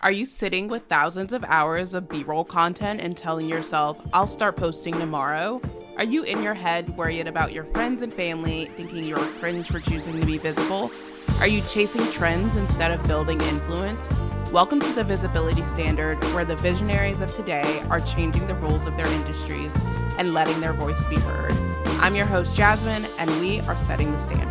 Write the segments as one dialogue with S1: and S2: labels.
S1: Are you sitting with thousands of hours of B-roll content and telling yourself, I'll start posting tomorrow? Are you in your head worried about your friends and family, thinking you're cringe for choosing to be visible? Are you chasing trends instead of building influence? Welcome to the Visibility Standard, where the visionaries of today are changing the rules of their industries and letting their voice be heard. I'm your host, Jazzmyn, and we are setting the standard.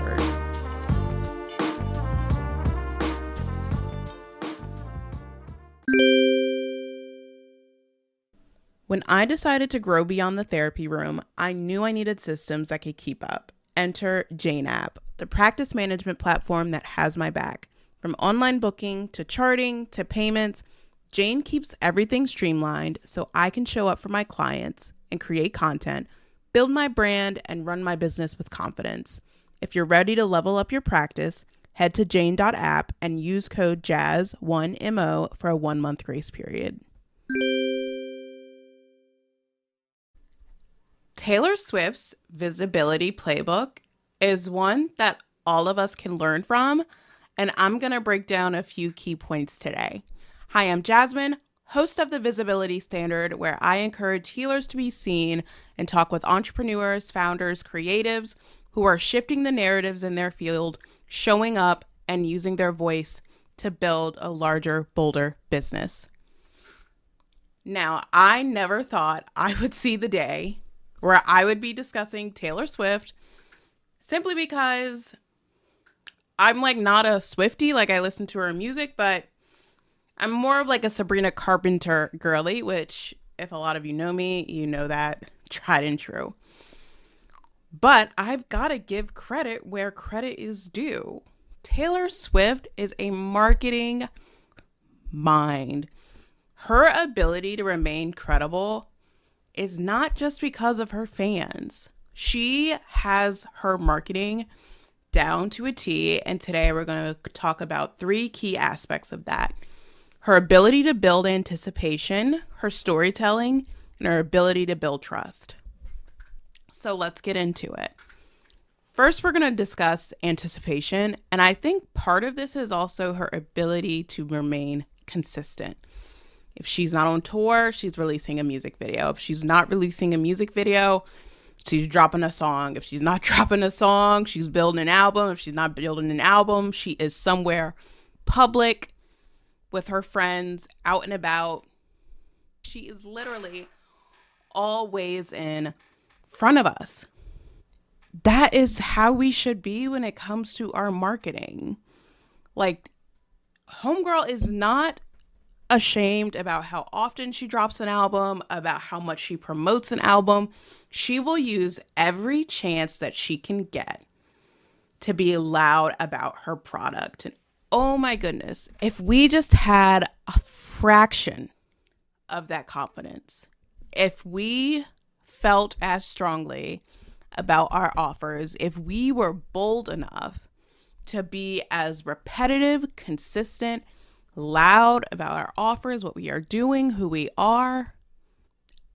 S1: When I decided to grow beyond the therapy room, I knew I needed systems that could keep up. Enter Jane App, the practice management platform that has my back. From online booking to charting to payments, Jane keeps everything streamlined so I can show up for my clients and create content, build my brand, and run my business with confidence. If you're ready to level up your practice, head to jane.app and use code JAZZ1MO for a 1-month grace period. Taylor Swift's visibility playbook is one that all of us can learn from, and I'm going to break down a few key points today. Hi, I'm Jazzmyn, host of the Visibility Standard, where I encourage healers to be seen and talk with entrepreneurs, founders, creatives who are shifting the narratives in their field, showing up and using their voice to build a larger, bolder business. Now, I never thought I would see the day where I would be discussing Taylor Swift simply because I'm not a Swiftie, I listen to her music, but I'm more of a Sabrina Carpenter girly, which if a lot of you know me, you know that tried and true. But I've got to give credit where credit is due. Taylor Swift is a marketing mind. Her ability to remain credible is not just because of her fans. She has her marketing down to a T, and today we're going to talk about 3 key aspects of that. Her ability to build anticipation, her storytelling, and her ability to build trust. So let's get into it. First, we're going to discuss anticipation, and I think part of this is also her ability to remain consistent. If she's not on tour, she's releasing a music video. If she's not releasing a music video, she's dropping a song. If she's not dropping a song, she's building an album. If she's not building an album, she is somewhere public with her friends, out and about. She is literally always in front of us. That is how we should be when it comes to our marketing. Homegirl is not ashamed about how often she drops an album, about how much she promotes an album. She will use every chance that she can get to be loud about her product. And oh my goodness, if we just had a fraction of that confidence, if we felt as strongly about our offers, if we were bold enough to be as repetitive, consistent, loud about our offers, what we are doing, who we are.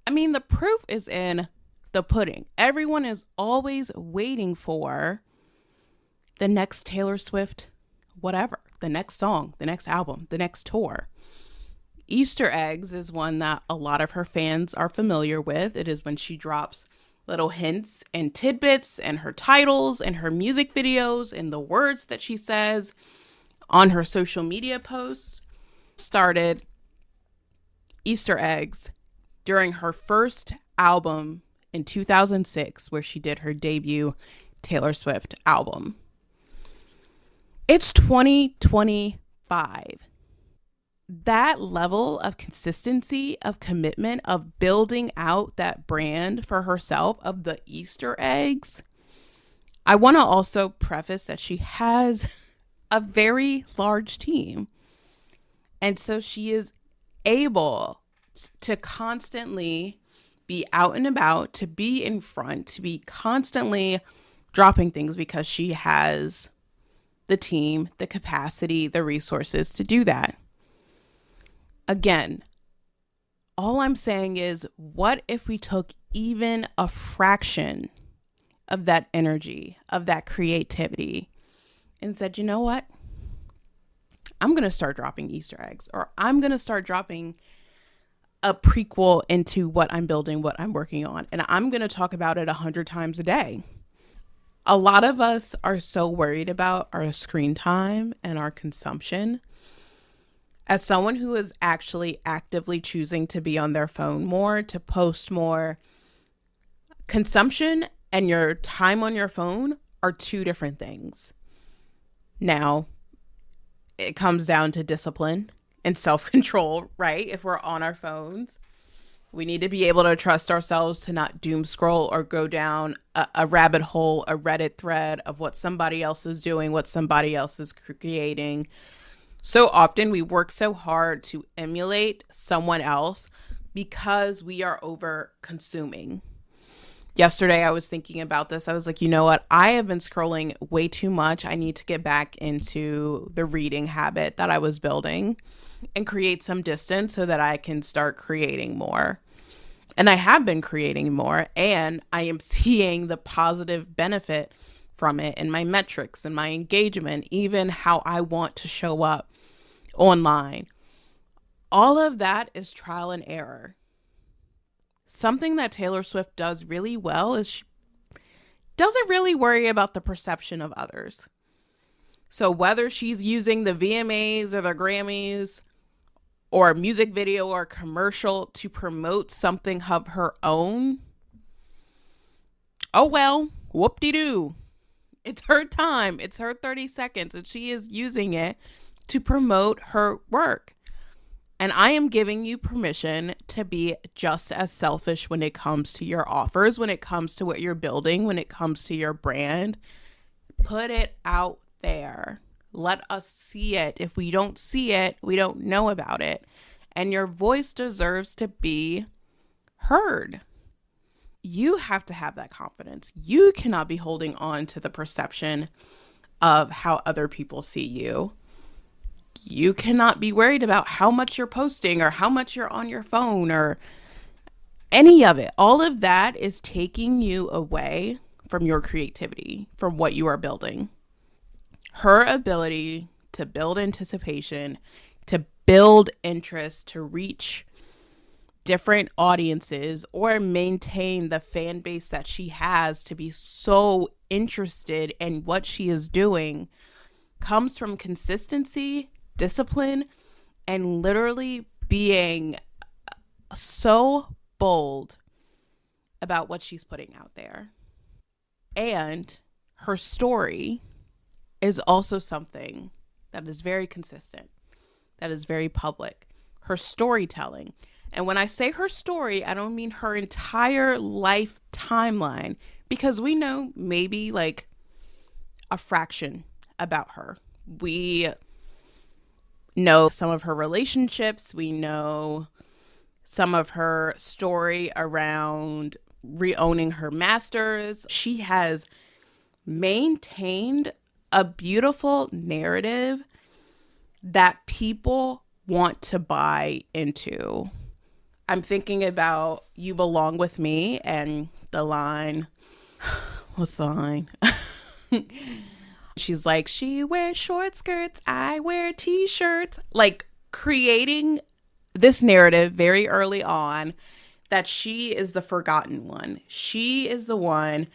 S1: The proof is in the pudding. Everyone is always waiting for the next Taylor Swift, whatever, the next song, the next album, the next tour. Easter eggs is one that a lot of her fans are familiar with. It is when she drops little hints and tidbits and her titles and her music videos and the words that she says on her social media posts. Started Easter eggs during her first album in 2006, where she did her debut Taylor Swift album. It's 2025. That level of consistency, of commitment, of building out that brand for herself, of the Easter eggs. I want to also preface that she has a very large team. And so she is able to constantly be out and about, to be in front, to be constantly dropping things because she has the team, the capacity, the resources to do that. Again, all I'm saying is, what if we took even a fraction of that energy, of that creativity, and said, you know what? I'm going to start dropping Easter eggs, or I'm going to start dropping a prequel into what I'm building, what I'm working on. And I'm going to talk about it 100 times a day. A lot of us are so worried about our screen time and our consumption. As someone who is actually actively choosing to be on their phone more, to post more, consumption and your time on your phone are two different things. Now, it comes down to discipline and self-control, right? If we're on our phones, we need to be able to trust ourselves to not doom scroll or go down a rabbit hole, a Reddit thread of what somebody else is doing, what somebody else is creating. So often we work so hard to emulate someone else because we are over consuming. Yesterday, I was thinking about this. I was like, you know what? I have been scrolling way too much. I need to get back into the reading habit that I was building and create some distance so that I can start creating more. And I have been creating more, and I am seeing the positive benefit from it in my metrics and my engagement, even how I want to show up online. All of that is trial and error. Something that Taylor Swift does really well is she doesn't really worry about the perception of others. So whether she's using the VMAs or the Grammys or a music video or commercial to promote something of her own, oh well, whoop-de-doo. It's her time. It's her 30 seconds, and she is using it to promote her work. And I am giving you permission to be just as selfish when it comes to your offers, when it comes to what you're building, when it comes to your brand. Put it out there. Let us see it. If we don't see it, we don't know about it. And your voice deserves to be heard. You have to have that confidence. You cannot be holding on to the perception of how other people see you. You cannot be worried about how much you're posting or how much you're on your phone or any of it. All of that is taking you away from your creativity, from what you are building. Her ability to build anticipation, to build interest, to reach different audiences or maintain the fan base that she has to be so interested in what she is doing comes from consistency, discipline, and literally being so bold about what she's putting out there. And her story is also something that is very consistent, that is very public. Her storytelling. And when I say her story, I don't mean her entire life timeline, because we know maybe like a fraction about her. We know some of her relationships. We know some of her story around reowning her masters. She has maintained a beautiful narrative that people want to buy into. I'm thinking about You Belong With Me and the line, what's the line? She's like, she wears short skirts, I wear t-shirts. Like creating this narrative very early on that she is the forgotten one. She is the one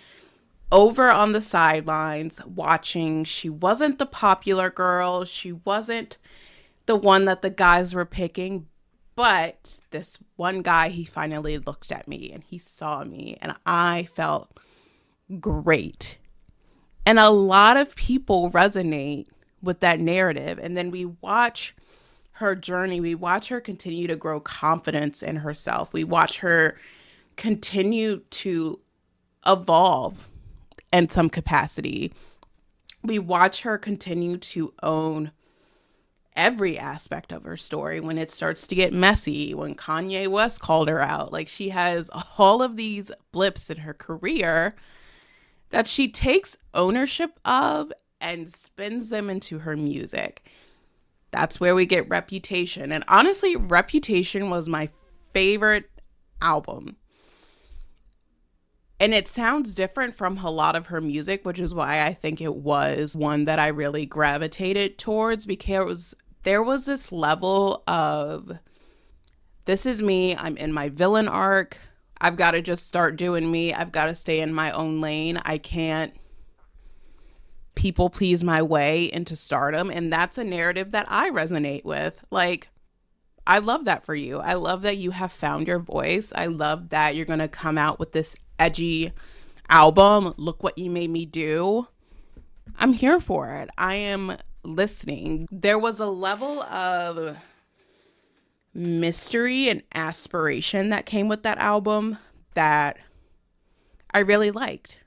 S1: over on the sidelines watching. She wasn't the popular girl. She wasn't the one that the guys were picking. But this one guy, he finally looked at me and he saw me and I felt great. And a lot of people resonate with that narrative. And then we watch her journey. We watch her continue to grow confidence in herself. We watch her continue to evolve in some capacity. We watch her continue to own every aspect of her story when it starts to get messy, when Kanye West called her out. Like she has all of these blips in her career that she takes ownership of and spins them into her music. That's where we get Reputation. And honestly, Reputation was my favorite album. And it sounds different from a lot of her music, which is why I think it was one that I really gravitated towards there was this level of, this is me, I'm in my villain arc, I've got to just start doing me, I've got to stay in my own lane, I can't people please my way into stardom. And that's a narrative that I resonate with. Like, I love that for you. I love that you have found your voice. I love that you're going to come out with this edgy album. Look what you made me do. I'm here for it. I am listening. There was a level of mystery and aspiration that came with that album that I really liked.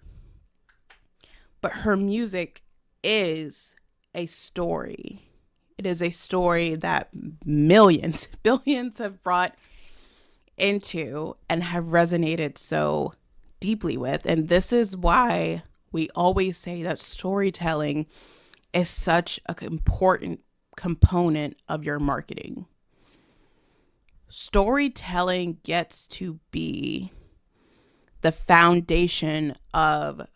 S1: But her music is a story. It is a story that millions, billions have brought into and have resonated so deeply with. And this is why we always say that storytelling is such an important component of your marketing. Storytelling gets to be the foundation of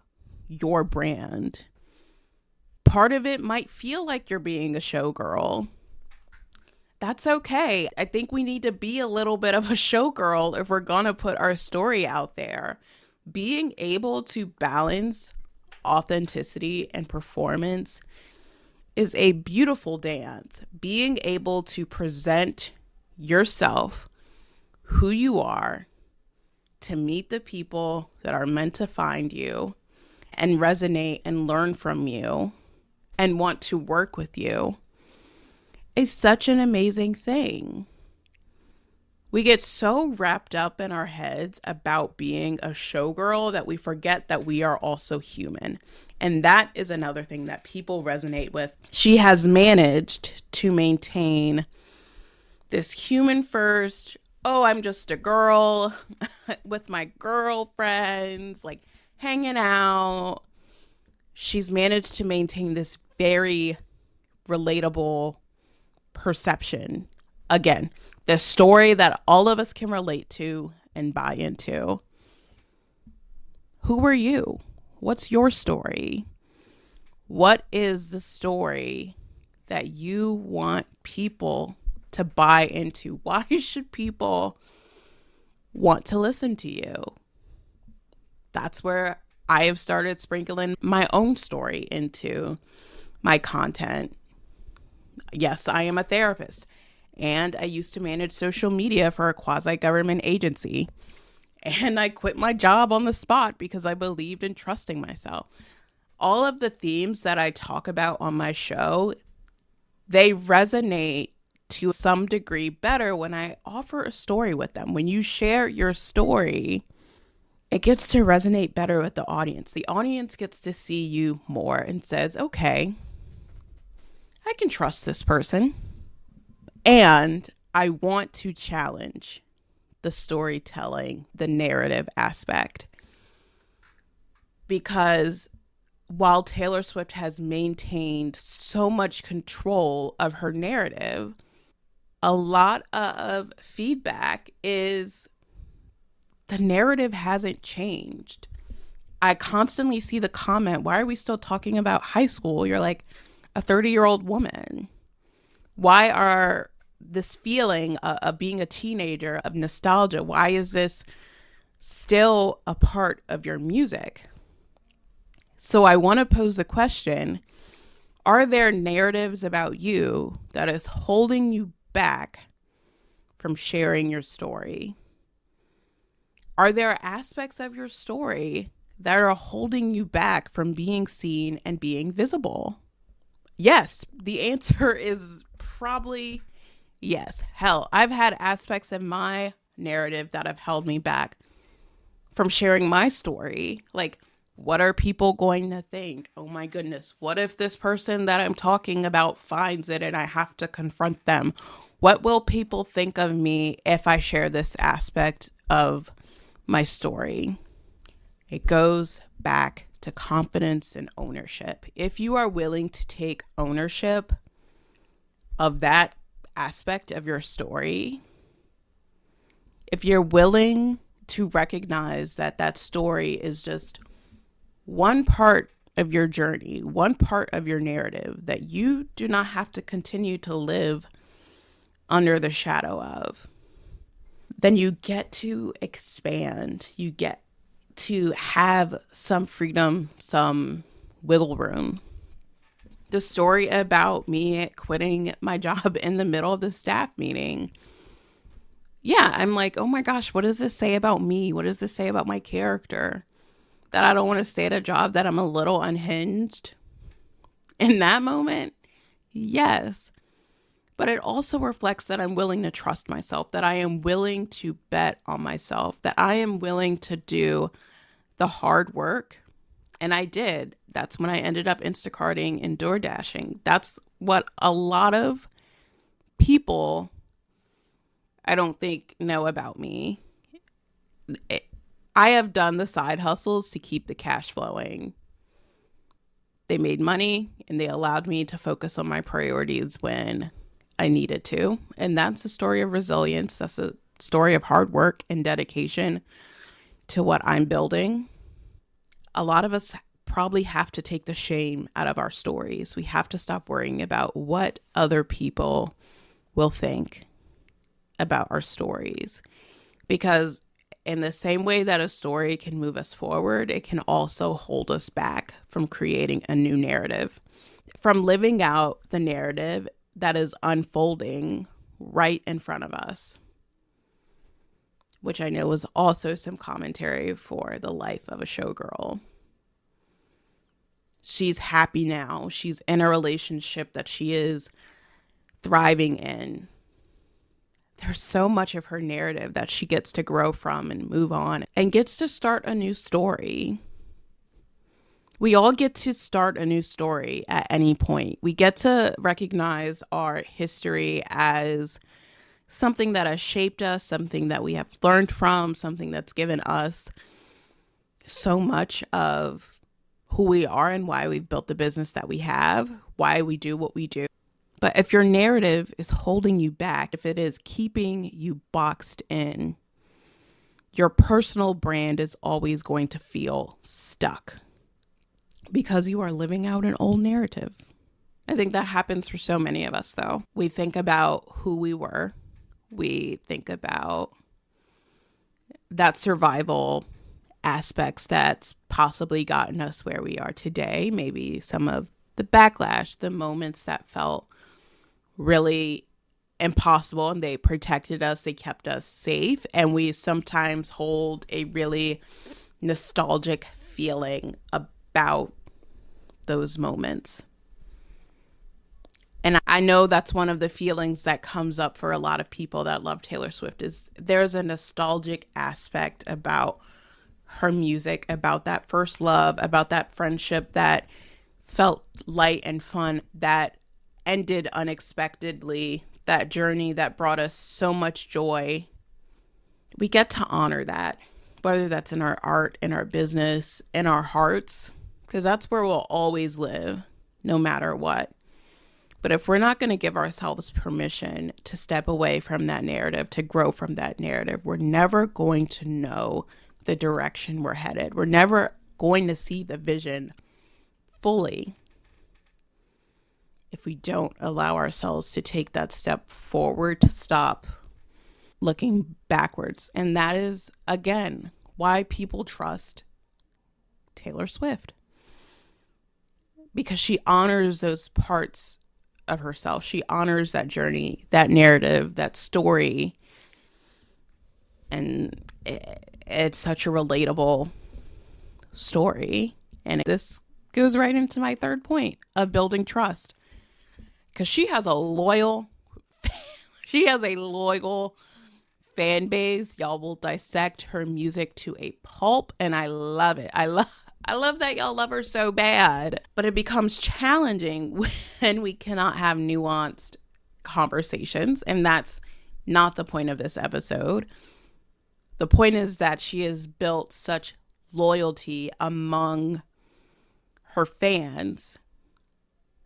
S1: your brand. Part of it might feel like you're being a showgirl. That's okay. I think we need to be a little bit of a showgirl if we're gonna put our story out there. Being able to balance authenticity and performance is a beautiful dance. Being able to present yourself, who you are, to meet the people that are meant to find you and resonate and learn from you and want to work with you is such an amazing thing. We get so wrapped up in our heads about being a showgirl that we forget that we are also human. And that is another thing that people resonate with. She has managed to maintain this human first, oh, I'm just a girl with my girlfriends, like hanging out. She's managed to maintain this very relatable perception. Again, the story that all of us can relate to and buy into. Who are you? What's your story? What is the story that you want people to buy into? Why should people want to listen to you? That's where I have started sprinkling my own story into my content. Yes, I am a therapist, and I used to manage social media for a quasi-government agency. And I quit my job on the spot because I believed in trusting myself. All of the themes that I talk about on my show, they resonate to some degree better when I offer a story with them. When you share your story, it gets to resonate better with the audience. The audience gets to see you more and says, okay, I can trust this person. And I want to challenge the storytelling, the narrative aspect. Because while Taylor Swift has maintained so much control of her narrative, a lot of feedback is the narrative hasn't changed. I constantly see the comment, why are we still talking about high school? You're like a 30-year-old woman. Why are this feeling of being a teenager, of nostalgia, why is this still a part of your music? So I want to pose the question, are there narratives about you that is holding you back from sharing your story? Are there aspects of your story that are holding you back from being seen and being visible? Yes, the answer is probably yes. Hell, I've had aspects of my narrative that have held me back from sharing my story. Like, what are people going to think? Oh my goodness, what if this person that I'm talking about finds it and I have to confront them? What will people think of me if I share this aspect of my story? It goes back to confidence and ownership. If you are willing to take ownership of that aspect of your story, if you're willing to recognize that that story is just one part of your journey, one part of your narrative that you do not have to continue to live under the shadow of, then you get to expand. You get to have some freedom, some wiggle room. The story about me quitting my job in the middle of the staff meeting. Yeah, I'm like, oh my gosh, what does this say about me? What does this say about my character? That I don't want to stay at a job, that I'm a little unhinged in that moment? Yes. But it also reflects that I'm willing to trust myself, that I am willing to bet on myself, that I am willing to do the hard work. And I did. That's when I ended up Instacarting and door dashing. That's what a lot of people, I don't think, know about me. I have done the side hustles to keep the cash flowing. They made money and they allowed me to focus on my priorities when I needed to. And that's a story of resilience. That's a story of hard work and dedication to what I'm building. A lot of us probably have to take the shame out of our stories. We have to stop worrying about what other people will think about our stories. Because in the same way that a story can move us forward, it can also hold us back from creating a new narrative, from living out the narrative that is unfolding right in front of us, which I know is also some commentary for the life of a showgirl. She's happy now. She's in a relationship that she is thriving in. There's so much of her narrative that she gets to grow from and move on and gets to start a new story. We all get to start a new story at any point. We get to recognize our history as something that has shaped us, something that we have learned from, something that's given us so much of who we are and why we've built the business that we have, why we do what we do. But if your narrative is holding you back, if it is keeping you boxed in, your personal brand is always going to feel stuck because you are living out an old narrative. I think that happens for so many of us, though. We think about who we were. We think about that survival aspects that's possibly gotten us where we are today. Maybe some of the backlash, the moments that felt really impossible and they protected us, they kept us safe. And we sometimes hold a really nostalgic feeling about those moments. And I know that's one of the feelings that comes up for a lot of people that love Taylor Swift, is there's a nostalgic aspect about her music, about that first love, about that friendship that felt light and fun, that ended unexpectedly, that journey that brought us so much joy. We get to honor that, whether that's in our art, in our business, in our hearts, because that's where we'll always live, no matter what. But if we're not going to give ourselves permission to step away from that narrative, to grow from that narrative, we're never going to know the direction we're headed. We're never going to see the vision fully if we don't allow ourselves to take that step forward, to stop looking backwards. And that is, again, why people trust Taylor Swift. Because she honors those parts of herself. She honors that journey, that narrative, that story. And it's such a relatable story. And this goes right into my third point of building trust. Because she has a loyal fan base. Y'all will dissect her music to a pulp, and I love it. I love that y'all love her so bad. But it becomes challenging when we cannot have nuanced conversations, and that's not the point of this episode. The point is that she has built such loyalty among her fans.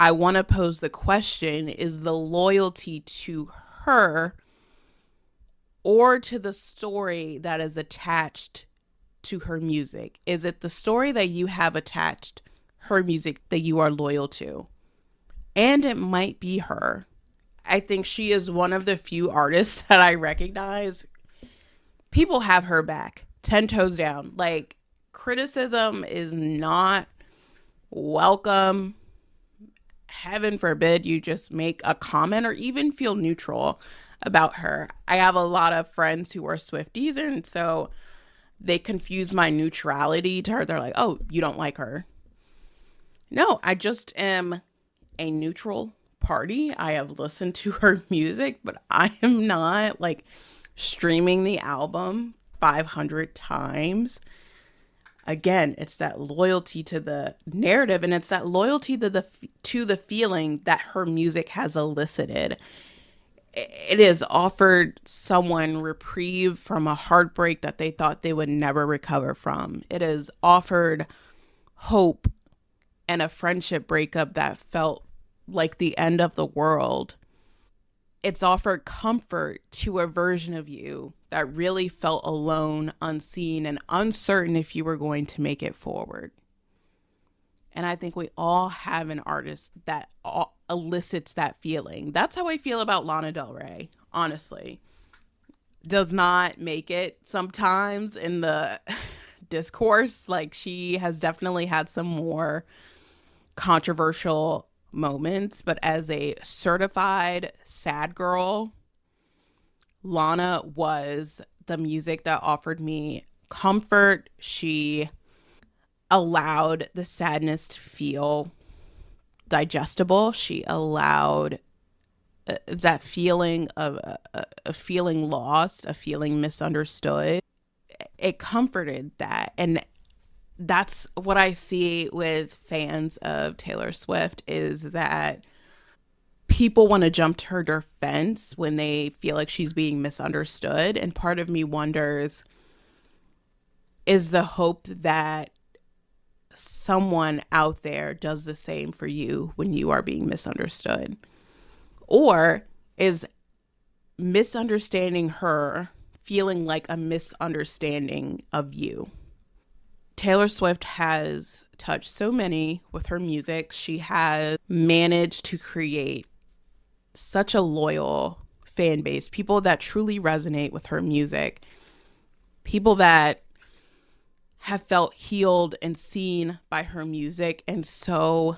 S1: I want to pose the question, is the loyalty to her or to the story that is attached to her music? Is it the story that you have attached her music that you are loyal to. And it might be her. I think she is one of the few artists that I recognize. People have her back, 10 toes down. Like, criticism is not welcome. Heaven forbid you just make a comment or even feel neutral about her. I have a lot of friends who are Swifties, and so they confuse my neutrality to her. They're like, oh, you don't like her. No, I just am a neutral party. I have listened to her music, but I am not like streaming the album 500 times. Again, it's that loyalty to the narrative, and it's that loyalty to the feeling that her music has elicited. It has offered someone reprieve from a heartbreak that they thought they would never recover from. It has offered hope and a friendship breakup that felt like the end of the world. It's offered comfort to a version of you that really felt alone, unseen, and uncertain if you were going to make it forward. And I think we all have an artist that elicits that feeling. That's how I feel about Lana Del Rey, honestly. Does not make it sometimes in the discourse. Like, she has definitely had some more controversial moments, but as a certified sad girl, Lana was the music that offered me comfort. She allowed the sadness to feel digestible. She allowed that feeling of a feeling lost, a feeling misunderstood. It comforted that. And that's what I see with fans of Taylor Swift, is that people want to jump to her defense when they feel like she's being misunderstood. And part of me wonders, is the hope that someone out there does the same for you when you are being misunderstood? Or is misunderstanding her feeling like a misunderstanding of you? Taylor Swift has touched so many with her music. She has managed to create such a loyal fan base, people that truly resonate with her music, people that have felt healed and seen by her music and so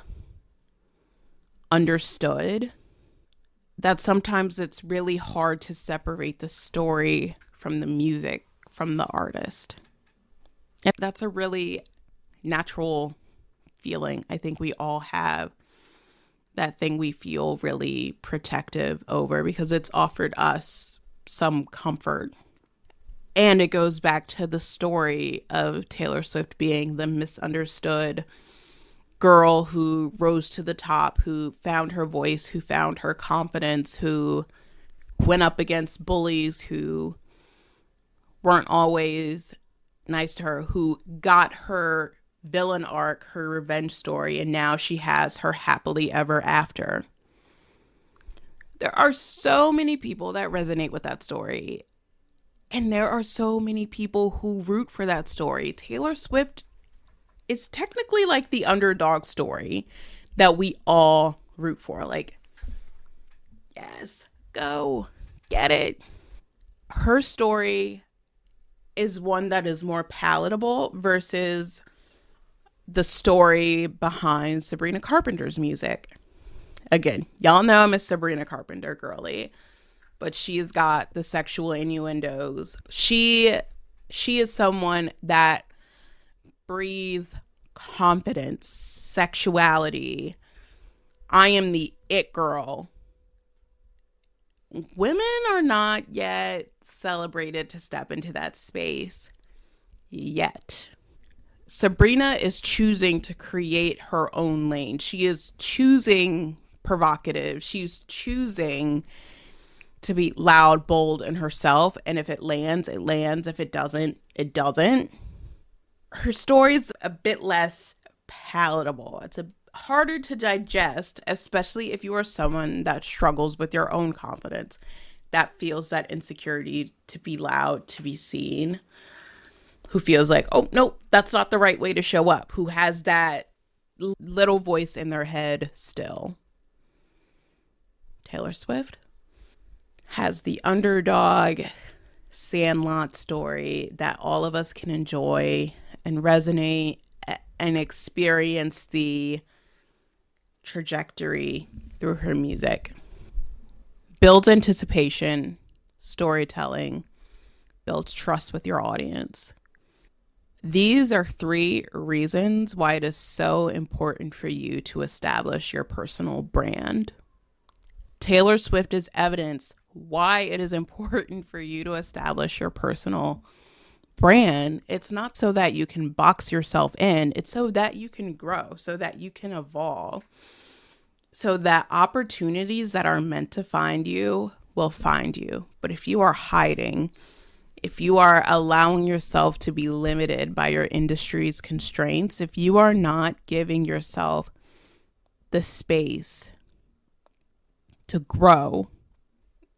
S1: understood that sometimes it's really hard to separate the story from the music, from the artist. And that's a really natural feeling. I think we all have that thing we feel really protective over because it's offered us some comfort. And it goes back to the story of Taylor Swift being the misunderstood girl who rose to the top, who found her voice, who found her confidence, who went up against bullies who weren't always nice to her, who got her villain arc, her revenge story, and now she has her happily ever after. There are so many people that resonate with that story, and there are so many people who root for that story. Taylor Swift is technically like the underdog story that we all root for. Like, yes, go get it. Her story is one that is more palatable versus the story behind Sabrina Carpenter's music. Again, y'all know I'm a Sabrina Carpenter girly, but she's got the sexual innuendos. She is someone that breathes confidence, sexuality. I am the it girl. Women are not yet celebrated to step into that space yet. Sabrina is choosing to create her own lane. She is choosing provocative. She's choosing to be loud, bold, and herself. And if it lands, it lands. If it doesn't, it doesn't. Her story's a bit less palatable. It's harder to digest, especially if you are someone that struggles with your own confidence, that feels that insecurity to be loud, to be seen, who feels like, oh, no, that's not the right way to show up, who has that little voice in their head still. Taylor Swift has the underdog Sandlot story that all of us can enjoy and resonate and experience the trajectory through her music. Builds anticipation, storytelling, builds trust with your audience. These are 3 reasons why it is so important for you to establish your personal brand. Taylor Swift is evidence why it is important for you to establish your personal brand. It's not so that you can box yourself in. It's so that you can grow, so that you can evolve, so that opportunities that are meant to find you will find you. But if you are hiding, if you are allowing yourself to be limited by your industry's constraints, if you are not giving yourself the space to grow,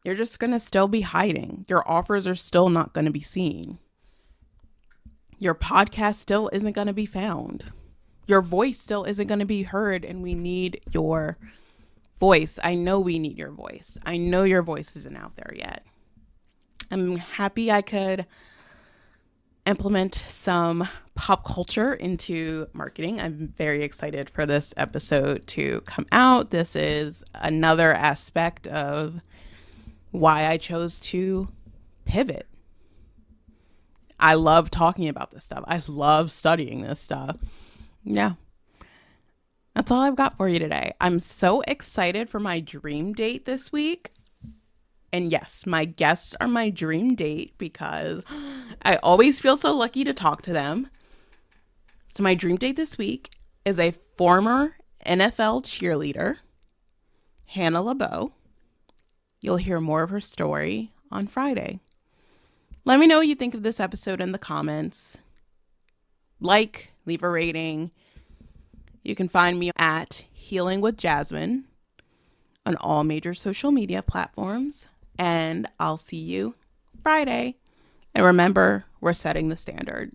S1: you're just going to still be hiding. Your offers are still not going to be seen. Your podcast still isn't going to be found. Your voice still isn't going to be heard, and we need your voice. I know we need your voice. I know your voice isn't out there yet. I'm happy I could implement some pop culture into marketing. I'm very excited for this episode to come out. This is another aspect of why I chose to pivot. I love talking about this stuff. I love studying this stuff. Yeah. That's all I've got for you today. I'm so excited for my dream date this week. And yes, my guests are my dream date because I always feel so lucky to talk to them. So my dream date this week is a former NFL cheerleader, Hannah LeBeau. You'll hear more of her story on Friday. Let me know what you think of this episode in the comments. Leave a rating. You can find me at Healing with Jazzmyn on all major social media platforms. And I'll see you Friday. And remember, we're setting the standard.